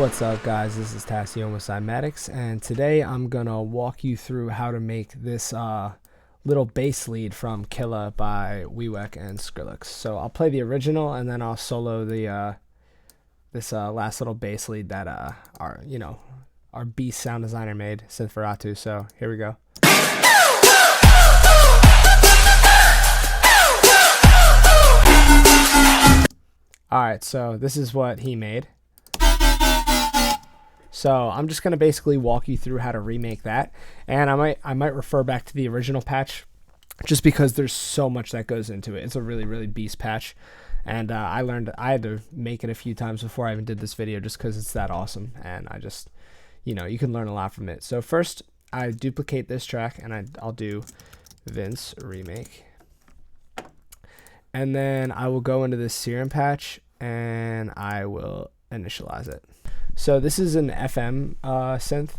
What's up, guys? This is Tassio with Cymatics, and today I'm gonna walk you through how to make this little bass lead from Killa by Wiwek and Skrillex. So I'll play the original, and then I'll solo the this last little bass lead that our beast sound designer made, Synthferatu. So here we go. All right, so this is what he made. So I'm just going to basically walk you through how to remake that, and I might refer back to the original patch just because there's so much that goes into it. It's a really beast patch, and I had to make it a few times before I even did this video just because it's that awesome, and I just, you can learn a lot from it. So first I duplicate this track, and I'll do Vince remake, and then I will go into this Serum patch and I will initialize it. So this is an FM synth.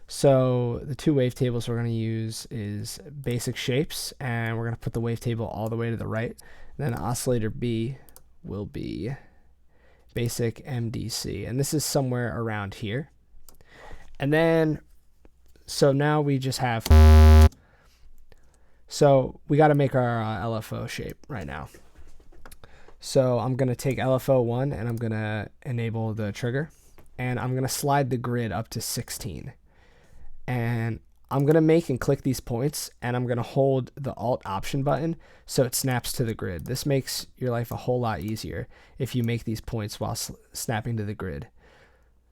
So the two wavetables we're going to use is basic shapes, and we're going to put the wavetable all the way to the right. Then oscillator B will be basic MDC, and this is somewhere around here. And then, so now we just have, so we got to make our LFO shape right now. So I'm going to take LFO1 and I'm going to enable the trigger. And I'm going to slide the grid up to 16. And I'm going to make and click these points, and I'm going to hold the Alt Option button so it snaps to the grid. This makes your life a whole lot easier if you make these points while snapping to the grid.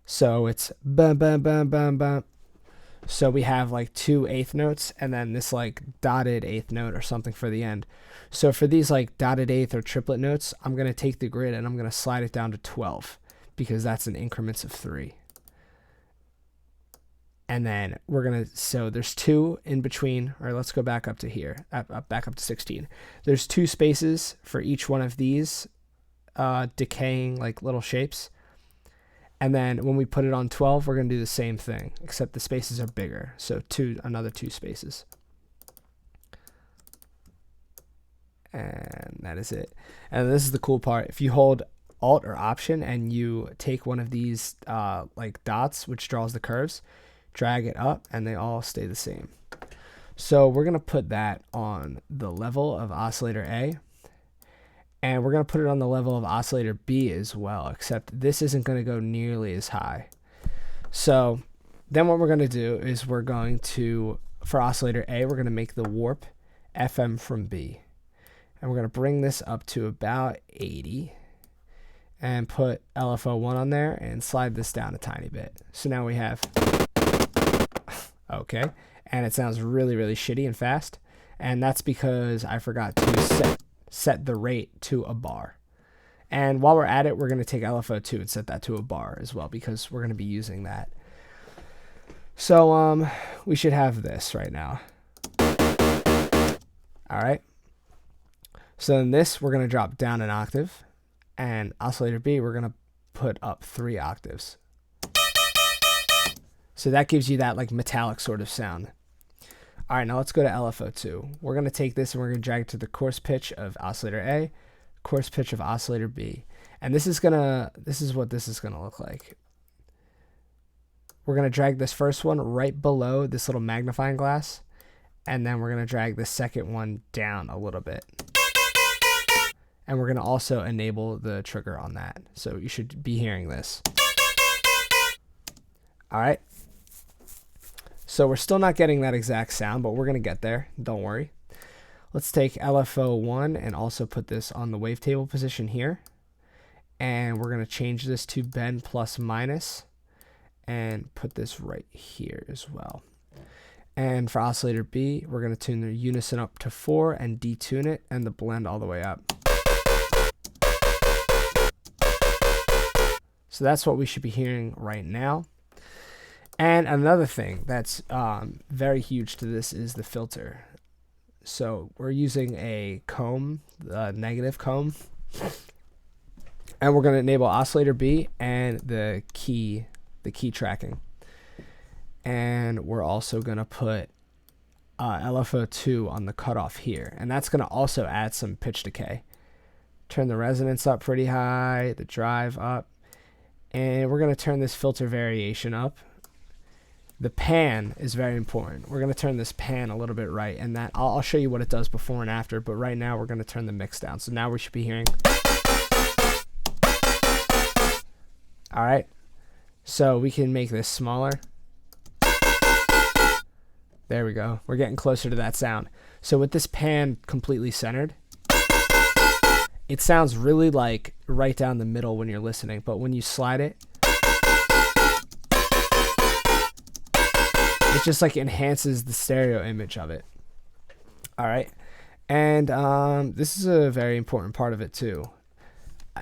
So it's bum bum bum bum bum. So we have like two eighth notes and then this like dotted eighth note or something for the end. So for these like dotted eighth or triplet notes, I'm going to take the grid and I'm going to slide it down to 12. Because that's in increments of 3. And then we're going to, so there's 2 in between, or let's go back up to here, back up to 16. There's 2 spaces for each one of these decaying like little shapes. And then when we put it on 12, we're going to do the same thing, except the spaces are bigger. So another 2 spaces. And that is it. And this is the cool part. If you hold Alt or Option and you take one of these like dots which draws the curves, drag it up, and they all stay the same. So we're gonna put that on the level of oscillator A, and we're gonna put it on the level of oscillator B as well, except this isn't gonna go nearly as high. So then what we're gonna do is we're going to, for oscillator A, we're gonna make the warp FM from B, and we're gonna bring this up to about 80 and put LFO1 on there and slide this down a tiny bit. So now we have, okay, and it sounds really shitty and fast, and that's because I forgot to set the rate to a bar. And while we're at it, we're going to take LFO2 and set that to a bar as well, because we're going to be using that. So we should have this right now. All right. So in this, we're going to drop down an octave. And oscillator B, we're going to put up 3 octaves. So that gives you that like metallic sort of sound. All right, now let's go to LFO2. We're going to take this and we're going to drag it to the coarse pitch of oscillator A, coarse pitch of oscillator B. And this is what this is going to look like. We're going to drag this first one right below this little magnifying glass. And then we're going to drag the second one down a little bit. And we're going to also enable the trigger on that. So you should be hearing this. All right. So we're still not getting that exact sound, but we're going to get there. Don't worry. Let's take LFO1 and also put this on the wavetable position here. And we're going to change this to bend plus minus and put this right here as well. And for oscillator B, we're going to tune the unison up to 4 and detune it and the blend all the way up. So that's what we should be hearing right now. And another thing that's very huge to this is the filter. So we're using a comb, a negative comb. And we're going to enable oscillator B and the key tracking. And we're also going to put LFO2 on the cutoff here. And that's going to also add some pitch decay. Turn the resonance up pretty high, the drive up. And we're going to turn this filter variation up. The pan is very important. We're going to turn this pan a little bit right, and that I'll show you what it does before and after, but right now we're going to turn the mix down. So now we should be hearing. All right. So we can make this smaller. There we go. We're getting closer to that sound. So with this pan completely centered, it sounds really like right down the middle when you're listening, but when you slide it, it just like enhances the stereo image of it. All right. And this is a very important part of it too.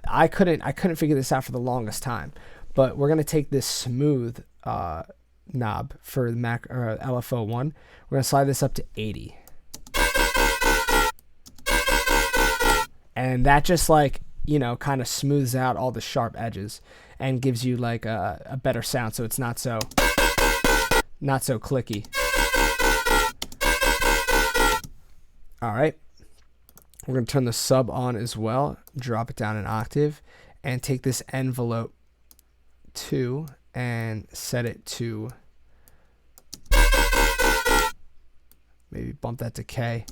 I couldn't figure this out for the longest time, but we're going to take this smooth knob for the Mac or LFO 1. We're going to slide this up to 80. And that just like, you know, kind of smooths out all the sharp edges and gives you like a better sound, so it's not so clicky. All right. We're going to turn the sub on as well, drop it down an octave, and take this envelope 2 and set it to, maybe bump that to K.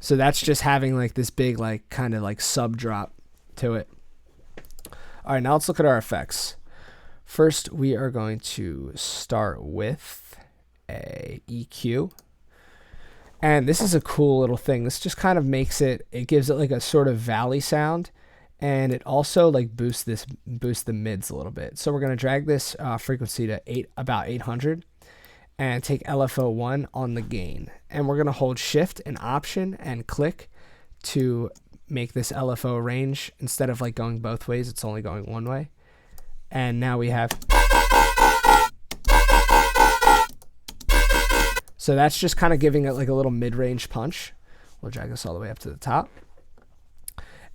So that's just having like this big like kind of like sub drop to it. All right, now let's look at our effects. First, we are going to start with a EQ. And this is a cool little thing. This just kind of makes it gives it like a sort of valley sound, and it also like boosts the mids a little bit. So we're going to drag this frequency to about 800 and take LFO 1 on the gain. And we're going to hold shift and option and click to make this LFO range, instead of like going both ways, it's only going one way. And now we have, so that's just kind of giving it like a little mid-range punch. We'll drag this all the way up to the top.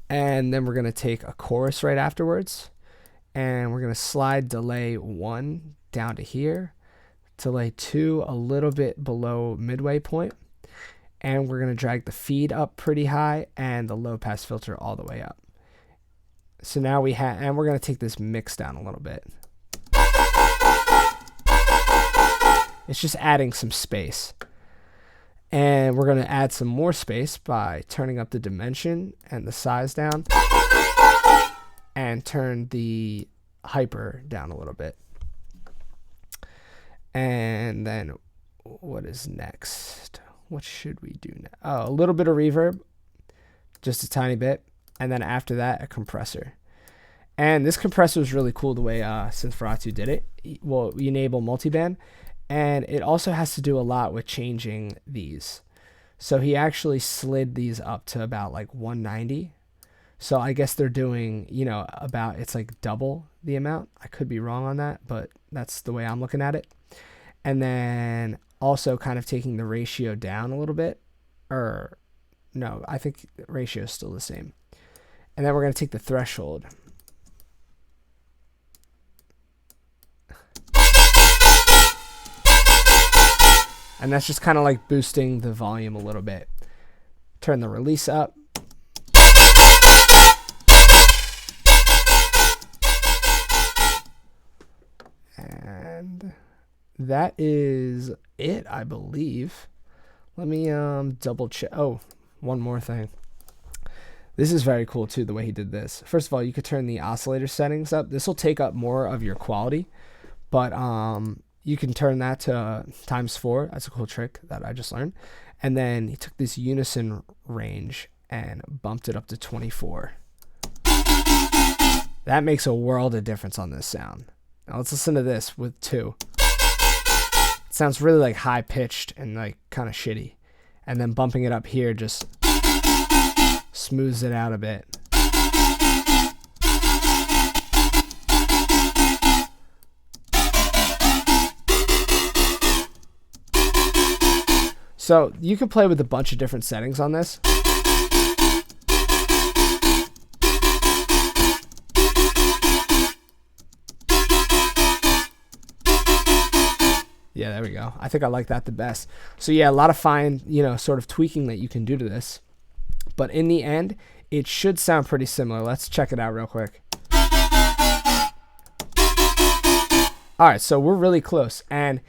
And then we're going to take a chorus right afterwards. And we're going to slide delay 1 down to here. Delay 2 a little bit below midway point. And we're going to drag the feed up pretty high and the low pass filter all the way up. So now we have, and we're going to take this mix down a little bit. It's just adding some space. And we're going to add some more space by turning up the dimension and the size down. And turn the hyper down a little bit. And then what is next? What should we do now? Oh, a little bit of reverb. Just a tiny bit. And then after that, a compressor. And this compressor is really cool the way Synth4atu did it. Well, we enable multiband. And it also has to do a lot with changing these. So he actually slid these up to about like 190. So I guess they're doing, you know, about, it's like double the amount. I could be wrong on that, but that's the way I'm looking at it. And then also kind of taking the ratio down a little bit. Or no, I think the ratio is still the same. And then we're going to take the threshold. And that's just kind of like boosting the volume a little bit. Turn the release up. And that is it, I believe. Let me double check. Oh, one more thing. This is very cool too, the way he did this. First of all, you could turn the oscillator settings up. This will take up more of your quality, but you can turn that to ×4. That's a cool trick that I just learned. And then he took this unison range and bumped it up to 24. That makes a world of difference on this sound. Now let's listen to this with 2. It sounds really like high pitched and like kind of shitty. And then bumping it up here just smooths it out a bit. So you can play with a bunch of different settings on this. Yeah, there we go. I think I like that the best. So yeah, a lot of fine, you know, sort of tweaking that you can do to this. But in the end, it should sound pretty similar. Let's check it out real quick. All right, so we're really close, and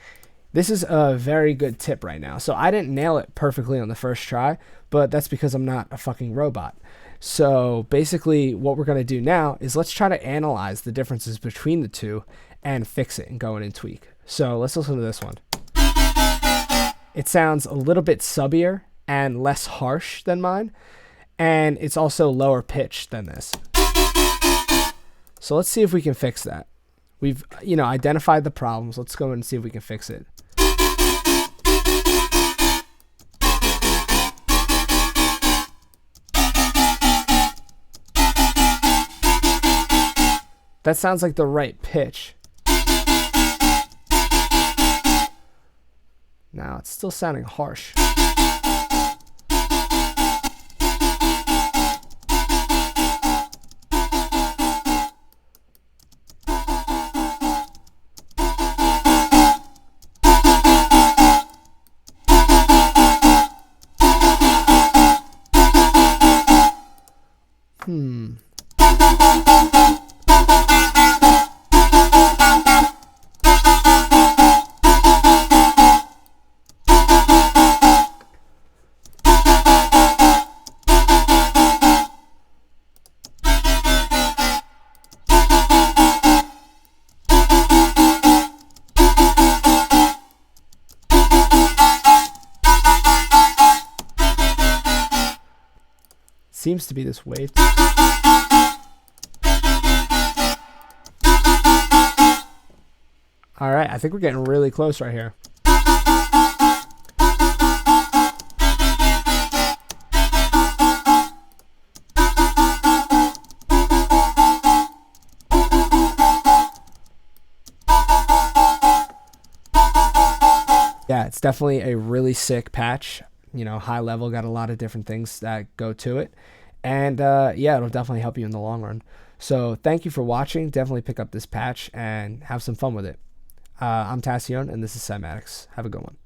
this is a very good tip right now. So I didn't nail it perfectly on the first try, but that's because I'm not a fucking robot. So basically what we're going to do now is let's try to analyze the differences between the two and fix it and go in and tweak. So let's listen to this one. It sounds a little bit subbier and less harsh than mine, and it's also lower pitched than this. So let's see if we can fix that. We've, identified the problems. Let's go and see if we can fix it. That sounds like the right pitch. Now it's still sounding harsh. Seems to be this wave. All right, I think we're getting really close right here. Yeah, it's definitely a really sick patch. High level, got a lot of different things that go to it. And yeah, it'll definitely help you in the long run. So thank you for watching. Definitely pick up this patch and have some fun with it. I'm Tassione, and this is Cymatics. Have a good one.